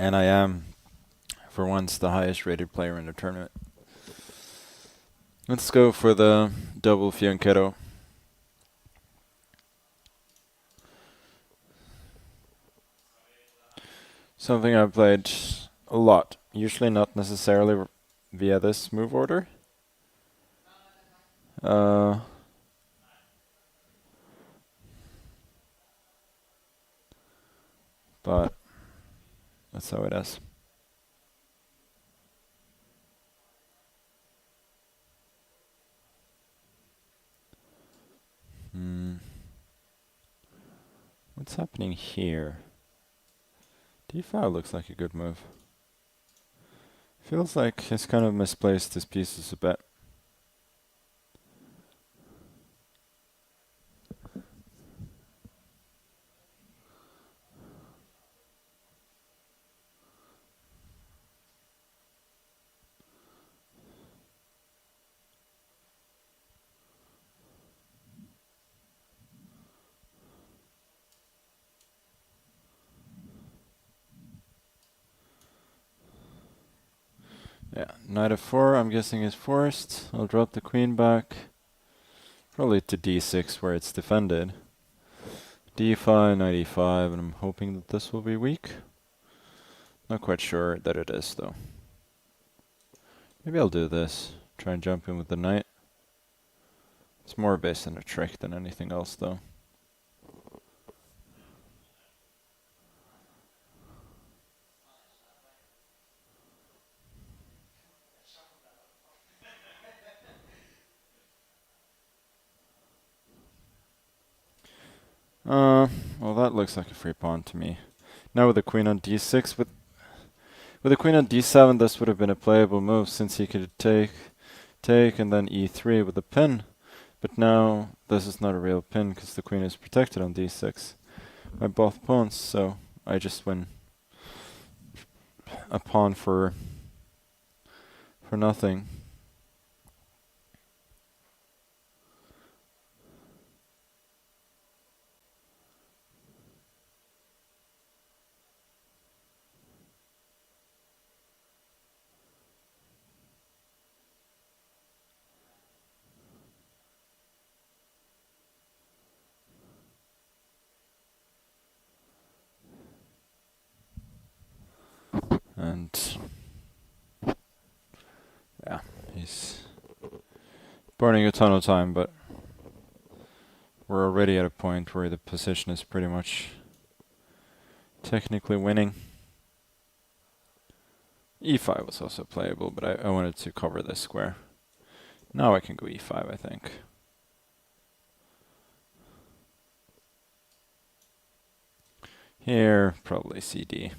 And I am, for once, the highest rated player in the tournament. Let's go for the double fianchetto. Something I've played a lot. Usually not necessarily via this move order. But that's how it is. What's happening here? D5 looks like a good move. Feels like he's kind of misplaced his pieces a bit. Yeah, knight f4 I'm guessing is forced. I'll drop the queen back. Probably to d6 where it's defended. d5, knight e5, and I'm hoping that this will be weak. Not quite sure that it is though. Maybe I'll do this. Try and jump in with the knight. It's more based on a trick than anything else though. Well that looks like a free pawn to me. Now with the queen on d6, with the queen on d7 this would have been a playable move since he could take, and then e3 with the pin. But now this is not a real pin because the queen is protected on d6 by both pawns, so I just win a pawn for nothing. And yeah, he's burning a ton of time, but we're already at a point where the position is pretty much technically winning. e5 was also playable, but I wanted to cover this square. Now I can go e5, I think. Here, probably cd.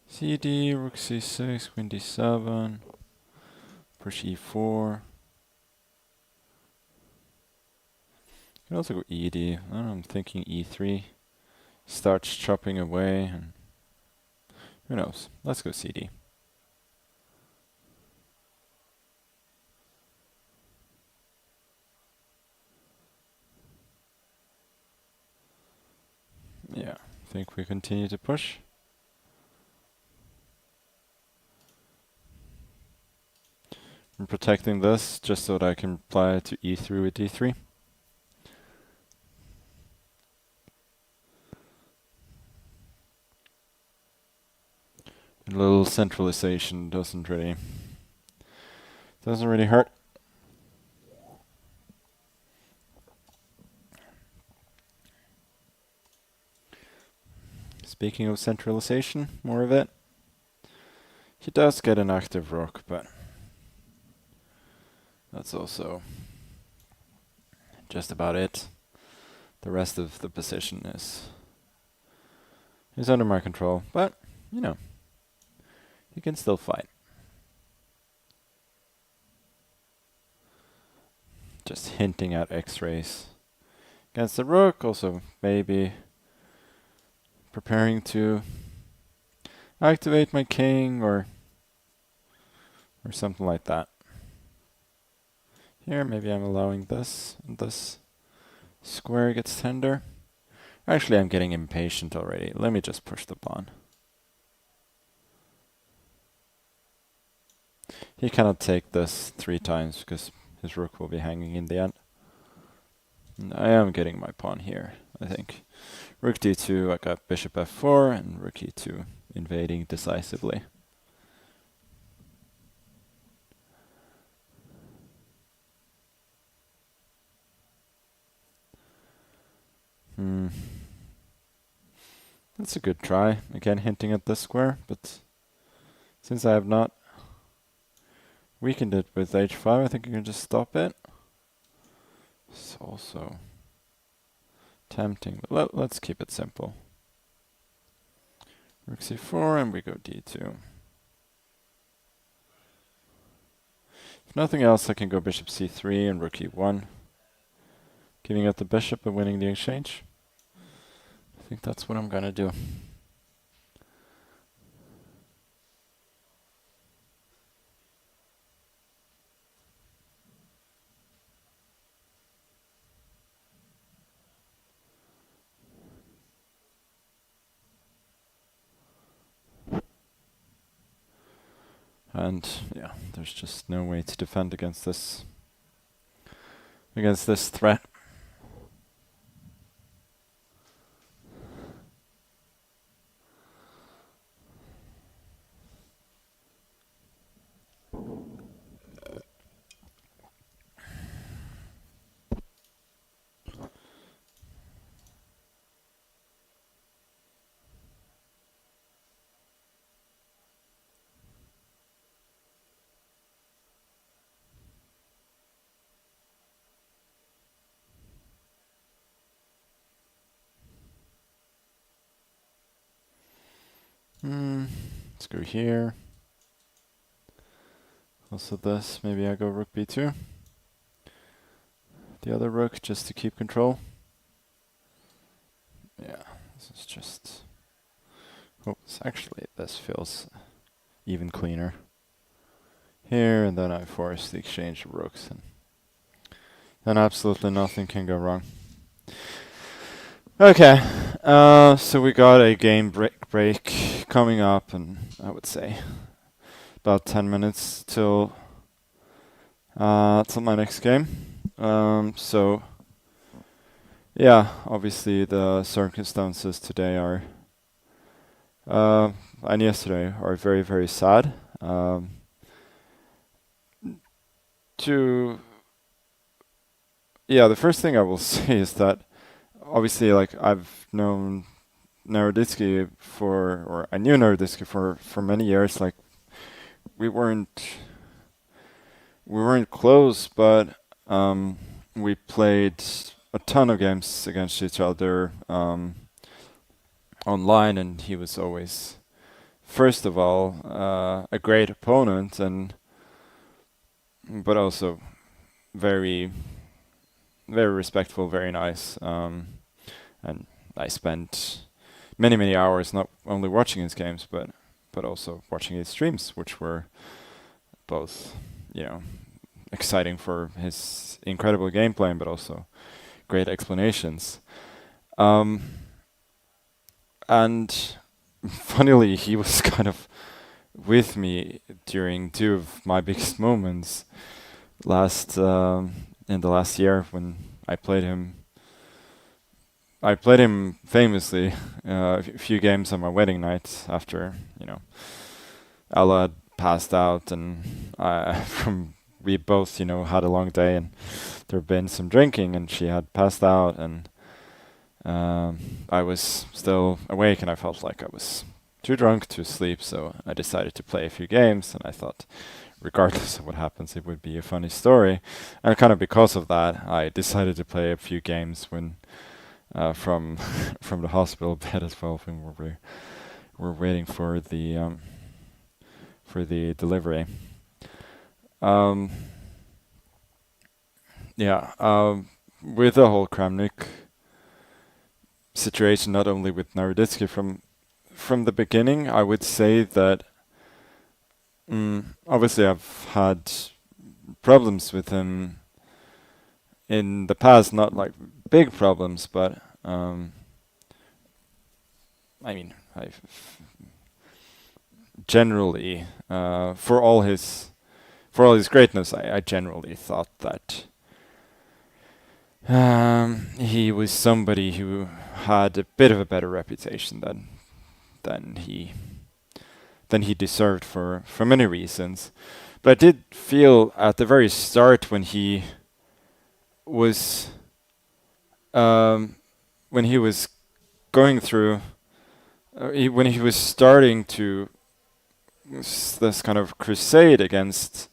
cd, rook c6, queen d7, push e4. You can also go ed. I don't know, I'm thinking e3. Starts chopping away, and who knows? Let's go cd. Yeah, I think we continue to push. I'm protecting this just so that I can apply it to e3 with d3. A little centralization doesn't really hurt. Speaking of centralization, more of it. He does get an active rook, but that's also just about it. The rest of the position is under my control, but you know, he can still fight. Just hinting at x-rays against the rook, also maybe preparing to activate my king or something like that. Here, maybe I'm allowing this, and this square gets tender. Actually, I'm getting impatient already. Let me just push the pawn. He cannot take this 3 times because his rook will be hanging in the end. And I am getting my pawn here, I think. Rook d2, I got bishop f4, and rook e2 invading decisively. That's a good try. Again, hinting at this square, but since I have not weakened it with h5, I think I can just stop it. It's also tempting, but let's keep it simple. Rook c4, and we go d2. If nothing else, I can go bishop c3 and rook e1, giving up the bishop and winning the exchange. I think that's what I'm gonna do. And yeah, there's just no way to defend against this threat. Let's go here. Also this, maybe I go rook b2. The other rook, just to keep control. Yeah, this is just... Oops, actually this feels even cleaner. Here, and then I force the exchange of rooks, and then absolutely nothing can go wrong. Okay, so we got a game break coming up, and I would say about 10 minutes till my next game. So yeah, obviously the circumstances today are and yesterday are very, very sad. The first thing I will say is that obviously, like, I've known Naroditsky I knew Naroditsky for many years. Like, we weren't close, but we played a ton of games against each other online, and he was always, first of all, a great opponent, but also very, very respectful, very nice. And I spent many, many hours not only watching his games, but also watching his streams, which were both, exciting for his incredible gameplay, but also great explanations. And funnily, he was kind of with me during 2 of my biggest moments in the last year when I played him. I played him famously a few games on my wedding night after, Ella had passed out, and we both, had a long day, and there had been some drinking, and she had passed out, and I was still awake, and I felt like I was too drunk to sleep, so I decided to play a few games, and I thought, regardless of what happens, it would be a funny story. And kind of because of that, I decided to play a few games when from the hospital bed as well, when we're waiting for the delivery. With the whole Kramnik situation, not only with Naroditsky, from the beginning, I would say that obviously I've had problems with him in the past, not like big problems, but I've generally, for all his for all his greatness, I generally thought that he was somebody who had a bit of a better reputation than he than he deserved for many reasons. But I did feel at the very start was um, when he was going through when he was starting to this kind of crusade against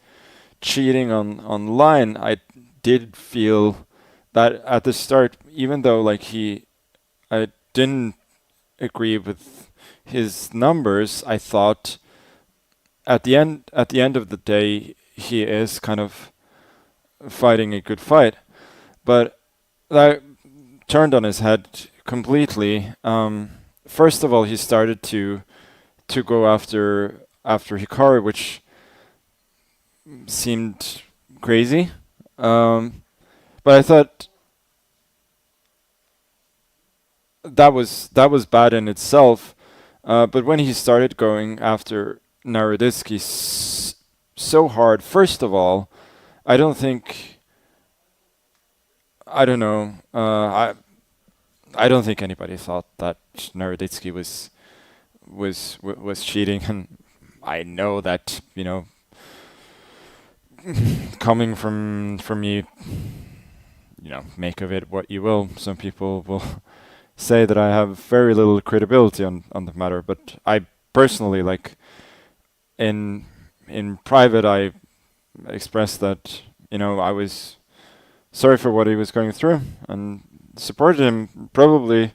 cheating online, I did feel that at the start, even though I didn't agree with his numbers, I thought at the end of the day, he is kind of fighting a good fight. But that turned on his head completely. First of all, he started to go after Hikaru, which seemed crazy. But I thought that was bad in itself. But when he started going after Naroditsky so hard, first of all, I don't think I don't know. I don't think anybody thought that Naroditsky was cheating, and I know that coming from you, make of it what you will. Some people will say that I have very little credibility on the matter, but I personally in private I expressed that I was sorry for what he was going through and supported him. Probably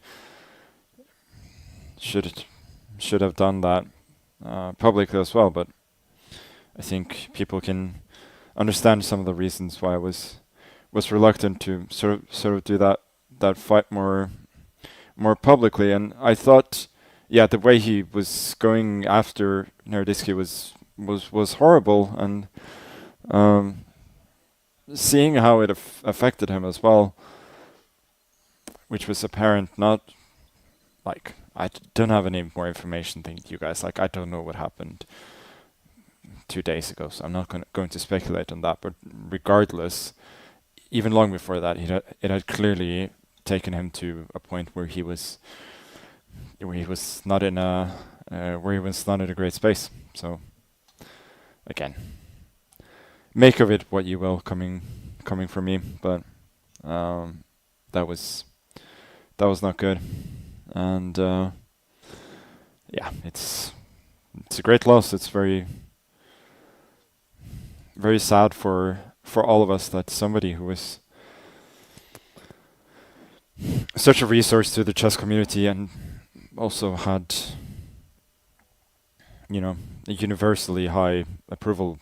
should have done that publicly as well, but I think people can understand some of the reasons why I was reluctant to sort of do that fight more publicly. And I thought, yeah, the way he was going after Naroditsky was horrible, and seeing how it affected him as well, which was apparent. Not I don't have any more information than you guys. I don't know what happened 2 days ago, so I'm not going to speculate on that. But regardless, even long before that, it had clearly taken him to a point where he was not in a great space. So again, make of it what you will, coming from me, but that was not good, and yeah, it's a great loss. It's very sad for all of us that somebody who was such a resource to the chess community and also had a universally high approval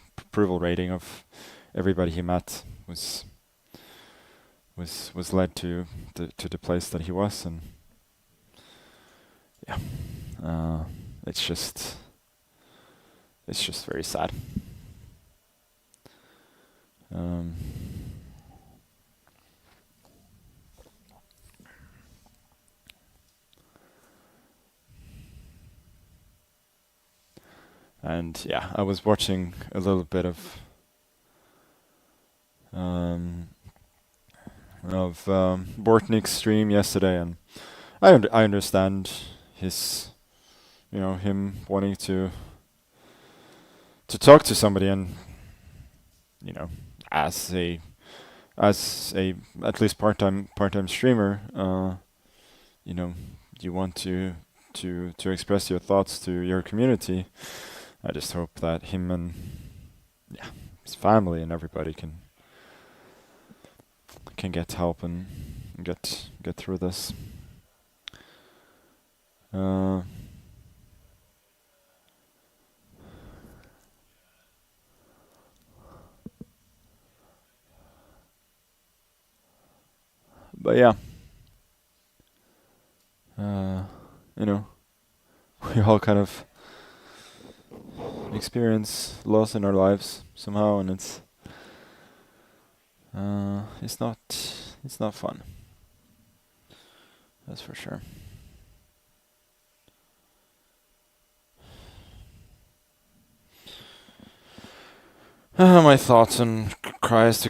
rating of everybody he met was led to the place that he was. And yeah, it's just very sad. And yeah, I was watching a little bit of Bortnik's stream yesterday, and I understand his, him wanting to talk to somebody, and as a at least part-time streamer, you want to express your thoughts to your community. I just hope that him and his family and everybody can get help and get through this. But yeah, we all kind of experience loss in our lives somehow, and it's not fun. That's for sure. My thoughts on Cries to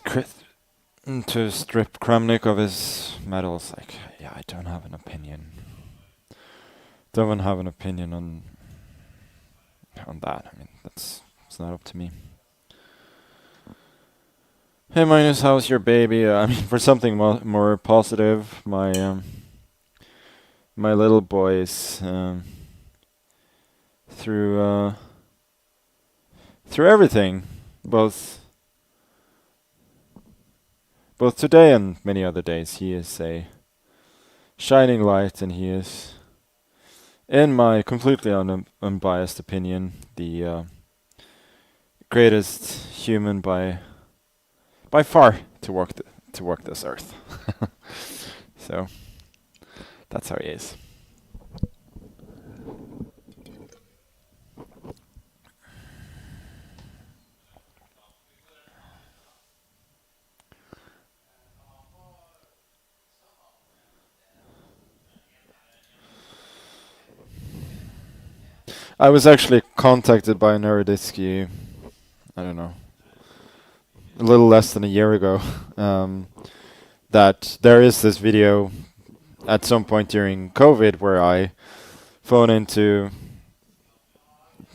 strip Kramnik of his medals. Like, yeah, I don't have an opinion. Don't have an opinion on that. I mean, it's not up to me. Hey, Magnus, how's your baby? I mean, for something more positive, my little boy is through through everything, both today and many other days. He is a shining light, and he is, in my completely unbiased opinion, the greatest human by far to walk this earth. So that's how he is. I was actually contacted by Neuroditsky, I don't know, a little less than a year ago, that there is this video at some point during COVID where I phone into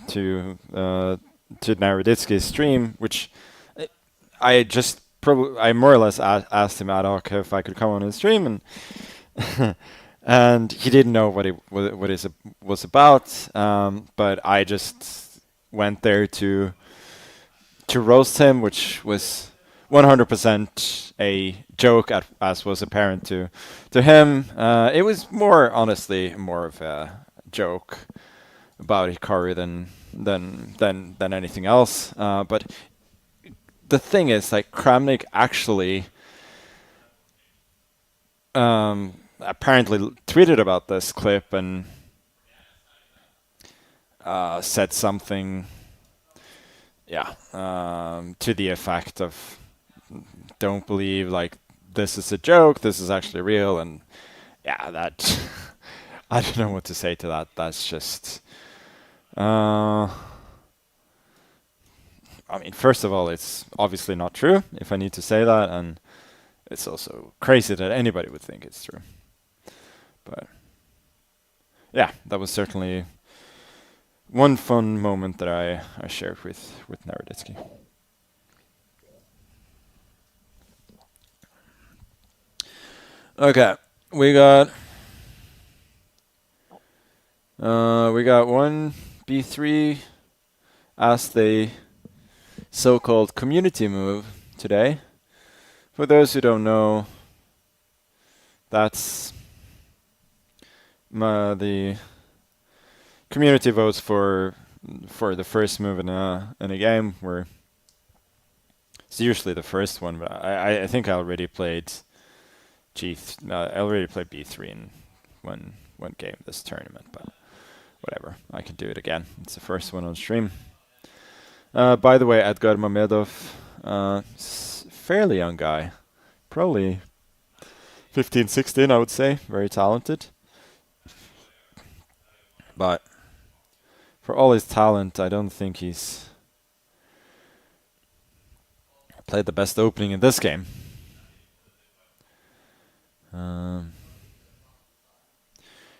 Naroditsky's stream, which I just I more or less asked him ad hoc if I could come on his stream, and and he didn't know what it was about. But I just went there to roast him, which was 100% a joke, as was apparent to him. It was honestly more of a joke about Hikaru than anything else. But the thing is, like, Kramnik actually apparently tweeted about this clip and said something, to the effect of, "Don't believe like this is a joke. This is actually real." And yeah, that I don't know what to say to that. That's just. I mean, first of all, it's obviously not true, if I need to say that, and it's also crazy that anybody would think it's true. But yeah, that was certainly one fun moment that I shared with Naroditsky. Okay, we got one B3 as the so-called community move today. For those who don't know, that's the community votes for the first move in a game, where it's usually the first one. But I think I already played I already played B3 in one game this tournament, but whatever, I can do it again. It's the first one on stream. By the way, Edgar Mamedov, fairly young guy, probably 15, 16, I would say. Very talented. But for all his talent, I don't think he's played the best opening in this game.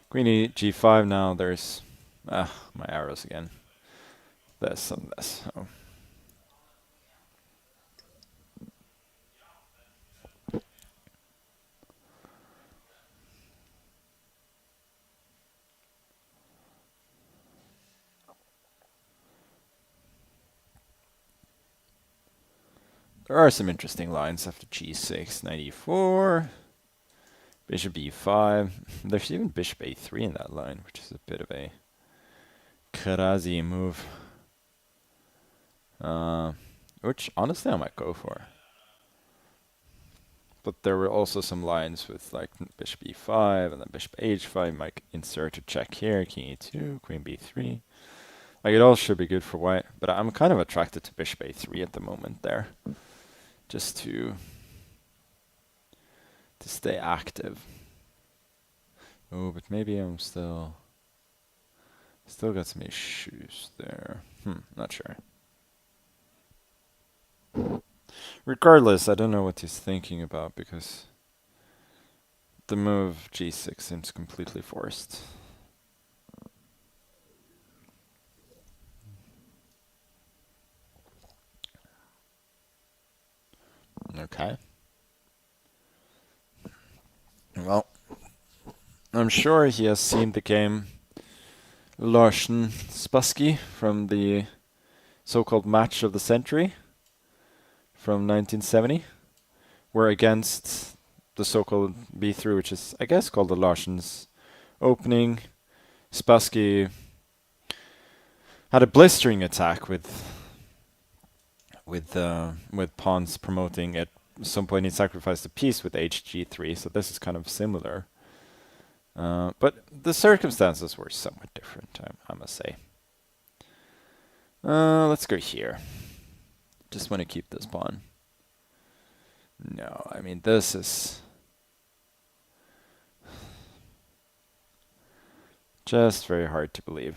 Queen E G5 now. There's my arrows again. This and this. Oh. There are some interesting lines after G6, 94. Bishop E5. There's even Bishop A3 in that line, which is a bit of a crazy move. Which honestly I might go for. But there were also some lines with like Bishop E5 and then Bishop H5. Might insert a check here, King E2, Queen B3. Like, it all should be good for white, but I'm kind of attracted to Bishop A3 at the moment there, just to stay active. Oh, but maybe I'm still got some issues there. Not sure. Regardless, I don't know what he's thinking about because the move g6 seems completely forced. Okay. Well, I'm sure he has seen the game Larsen Spassky from the so-called match of the century from 1970. We're against the so-called B3, which is, I guess, called the Larsen's opening. Spassky had a blistering attack with pawns promoting at some point he sacrificed a piece with HG3, so this is kind of similar. But the circumstances were somewhat different, I must say. Let's go here. Just want to keep this pawn. No, I mean, this is just very hard to believe.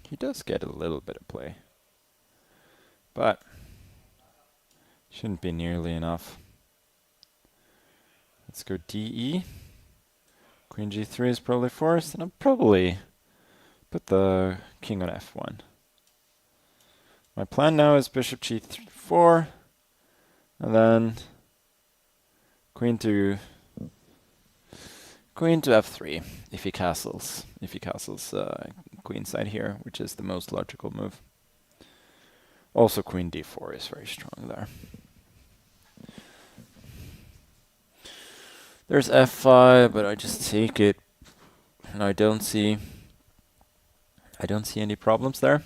He does get a little bit of play, but shouldn't be nearly enough. Let's go DE. Queen G3 is probably forced, and I'll probably put the king on F1. My plan now is bishop G4, and then queen to F3 if he castles. Queenside here, which is the most logical move. Also, queen D4 is very strong there. There's F5, but I just take it, and I don't see any problems there.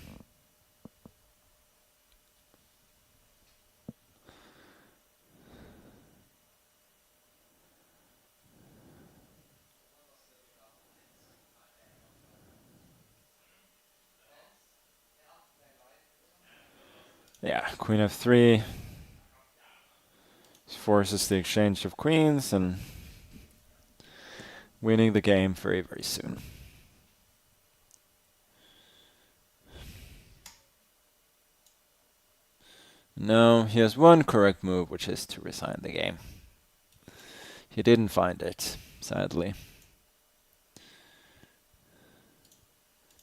Yeah, queen F3 forces the exchange of queens and winning the game very, very soon. No, he has one correct move, which is to resign the game. He didn't find it, sadly.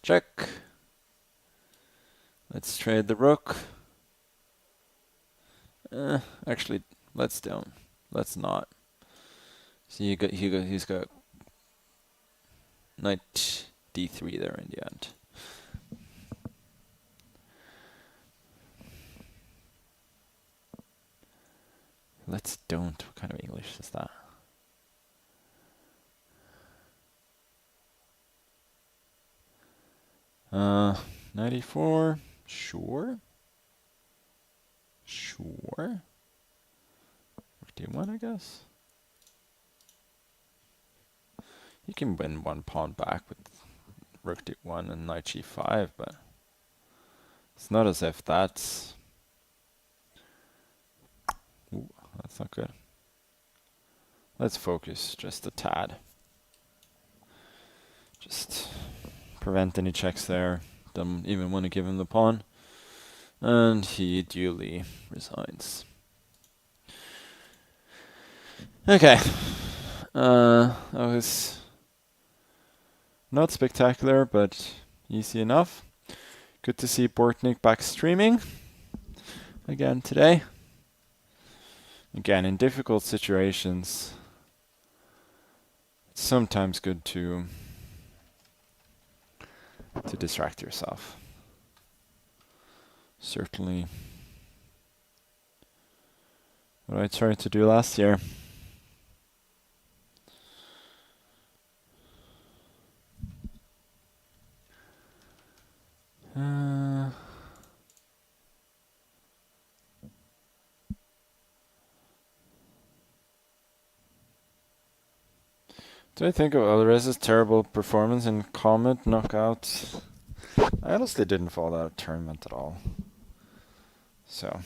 Check. Let's trade the rook. Actually, let's not. See, he's got knight d3 there in the end. Let's don't. What kind of English is that? Uh, 94. Sure. Sure. D1, I guess. You can win one pawn back with rook d1 and knight g5, but it's not as if that's... Ooh, that's not good. Let's focus just a tad. Just prevent any checks there. Don't even want to give him the pawn. And he duly resigns. Okay. That was not spectacular, but easy enough. Good to see Bortnik back streaming again today. Again, in difficult situations, it's sometimes good to distract yourself. Certainly what I tried to do last year. Do I think of Alvarez's terrible performance in Comet knockout? I honestly didn't follow that tournament at all. So,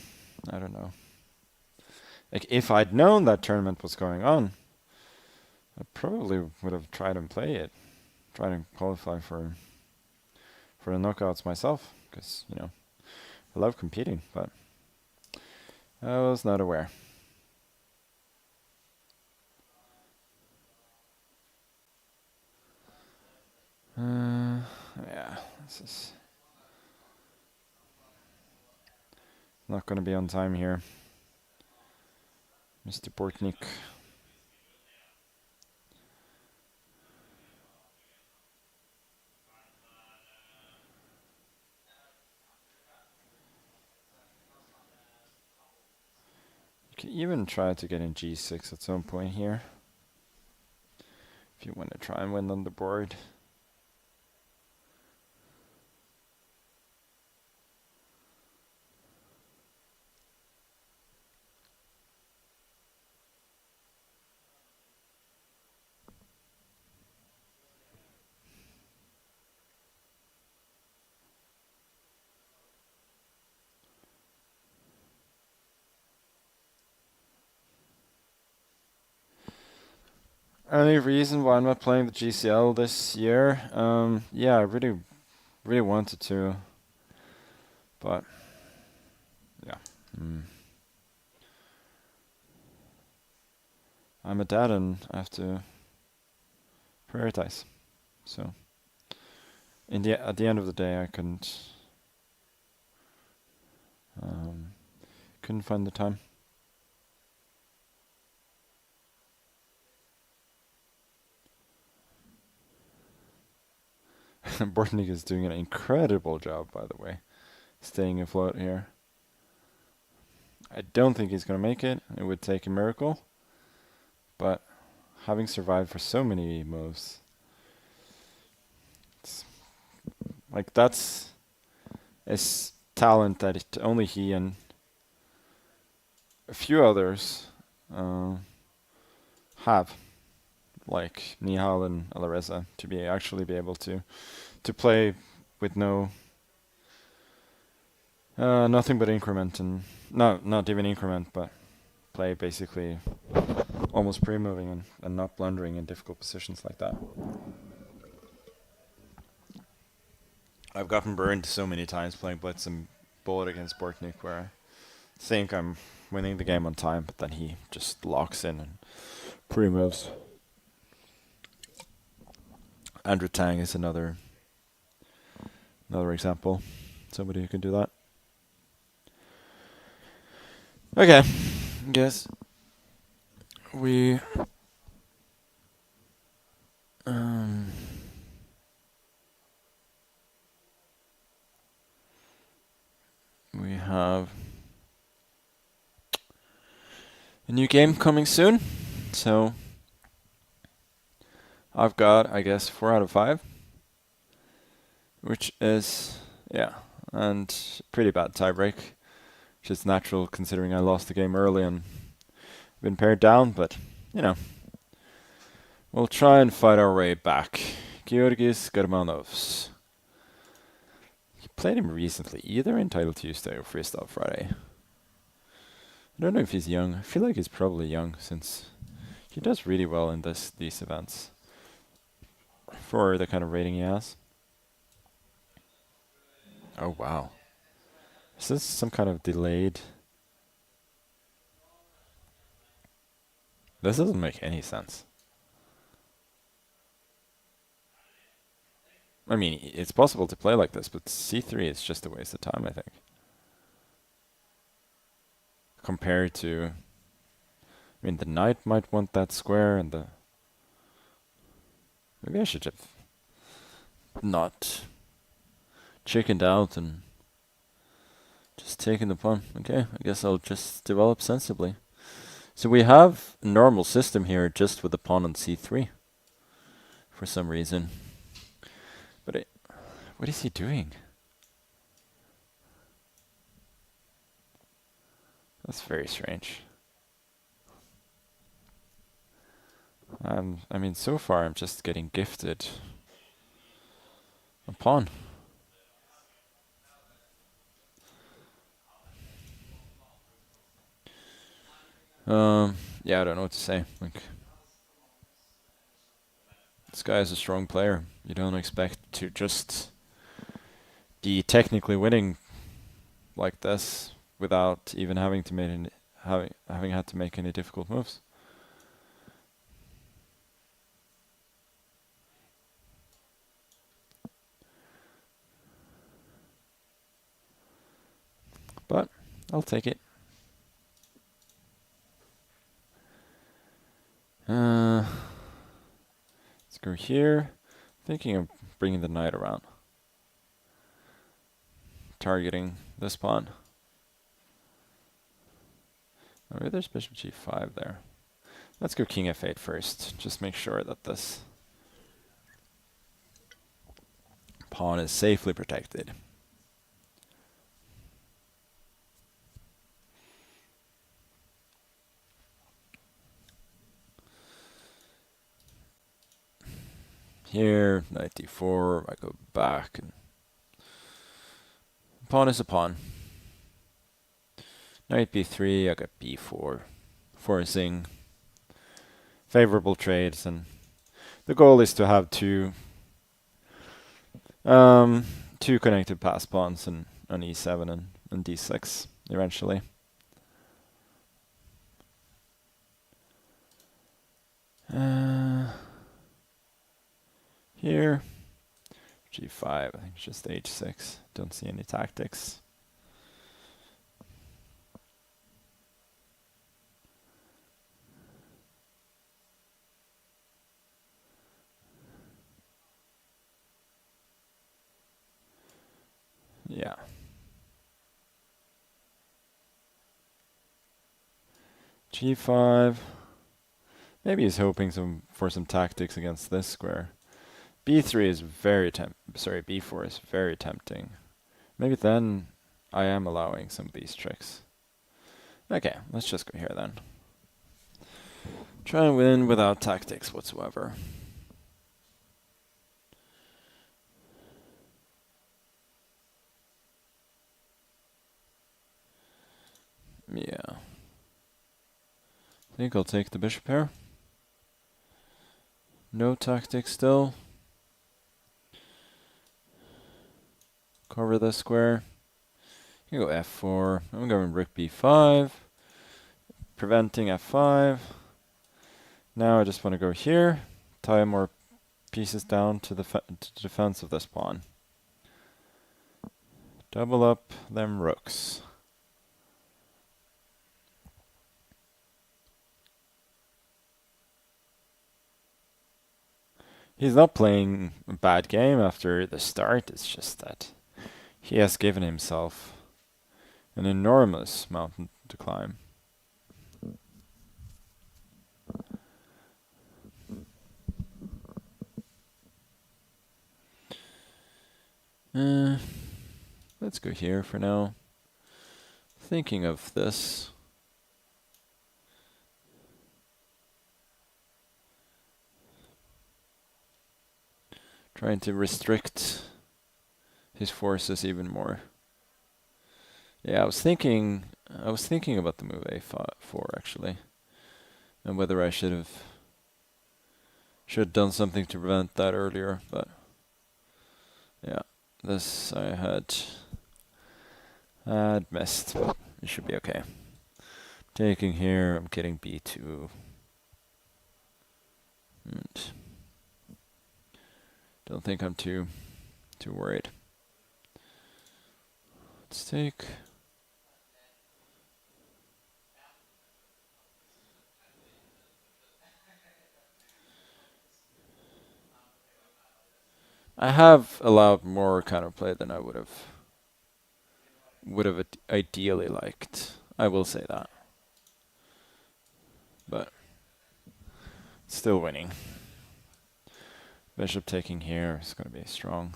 I don't know. Like, if I'd known that tournament was going on, I probably would have tried and play it. try to qualify for the knockouts myself, because I love competing, but I was not aware. Yeah, this is not going to be on time here, Mr. Bortnik. You can even try to get in G6 at some point here, if you want to try and win on the board. Any reason why I'm not playing the GCL this year? Yeah, I really wanted to, but yeah. I'm a dad and I have to prioritize. So at the end of the day, I couldn't find the time. Bortnik is doing an incredible job, by the way, staying afloat here. I don't think he's going to make it. It would take a miracle. But having survived for so many moves, that's a talent that only he and a few others have, like Nihal and Alareza, to actually be able to play with nothing but increment, and not even increment, but play basically almost pre-moving and not blundering in difficult positions like that. I've gotten burned so many times playing Blitz and Bullet against Bortnik where I think I'm winning the game on time, but then he just locks in and pre-moves. Andrew Tang is another example. Somebody who can do that. Okay, I guess we have a new game coming soon, so I've got, I guess, 4 out of 5, which is, yeah, and pretty bad tiebreak, which is natural considering I lost the game early and been paired down, but, we'll try and fight our way back. Georgis Germanovs. He played him recently, either in Title Tuesday or Freestyle Friday. I don't know if he's young. I feel like he's probably young, since he does really well in these events for the kind of rating he has. Oh, wow. Is this some kind of delayed? This doesn't make any sense. I mean, it's possible to play like this, but c3 is just a waste of time, I think. Compared to... I mean, the knight might want that square, and the... Maybe I should have not chickened out and just taken the pawn. Okay, I guess I'll just develop sensibly. So we have a normal system here just with the pawn on c3 for some reason. But what is he doing? That's very strange. I mean, so far I'm just getting gifted a pawn. Yeah, I don't know what to say. Like, This guy is a strong player. You don't expect to just be technically winning like this without even having to make any, having had to make any difficult moves. But I'll take it. Let's go here. Thinking of bringing the knight around. Targeting this pawn. Oh, maybe there's bishop g5 there. Let's go king f8 first. Just make sure that this pawn is safely protected. Here, knight d4, I go back. And pawn is a pawn. Knight b3, I got b4, forcing favorable trades, and the goal is to have two connected pass pawns on e7 and d6 eventually. Here, g5, I think it's just h6. Don't see any tactics. Yeah. g5. Maybe he's hoping for some tactics against this square. b3 is very b4 is very tempting. Maybe then I am allowing some of these tricks. Okay, let's just go here then. Try and win without tactics whatsoever. Yeah. I think I'll take the bishop here. No tactics still. Cover this square. You go f4. I'm going rook b5. Preventing f5. Now I just want to go here. Tie more pieces down to the defense of this pawn. Double up them rooks. He's not playing a bad game after the start, it's just that he has given himself an enormous mountain to climb. Let's go here for now. Thinking of this. Trying to restrict his forces even more. Yeah, I was thinking about the move a4 actually, and whether I should have done something to prevent that earlier, but yeah, this I had missed, but it should be okay. Taking here, I'm getting b2. And don't think I'm too worried. Let's take. I have allowed more counterplay than I would have ideally liked. I will say that. But still winning. Bishop taking here is going to be strong.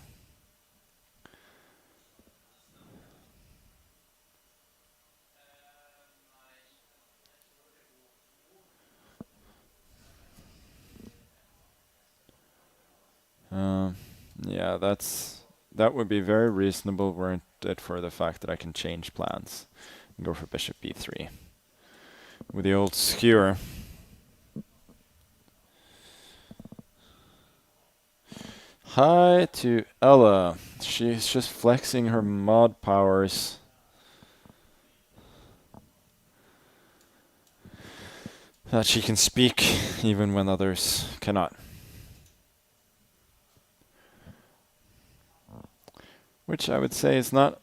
Yeah, that would be very reasonable weren't it for the fact that I can change plans and go for bishop b3 with the old skewer. Hi to Ella. She's just flexing her mod powers. That she can speak even when others cannot. Which I would say is not